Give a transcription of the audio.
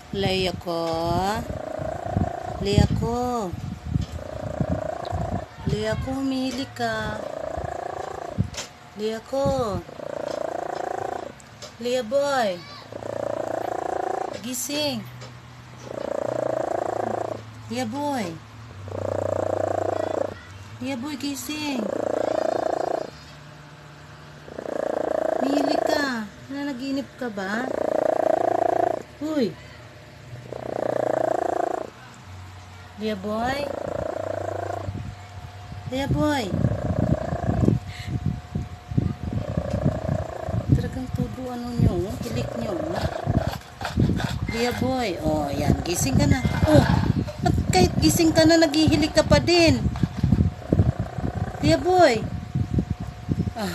Leia ko. Leia ko. Leia ko, humili ka. Leia ko. Leia boy. Gising. Leia boy. Leia boy, gising. Humili ka. Nanaginip ka ba? Uy. Leia boy. Leia boy. Talagang todo ano nyo, hilik nyo. Leia boy. Oh, yan. Gising ka na. Oh, at kahit gising ka na, naghihilik ka pa din. Leia boy. Ah.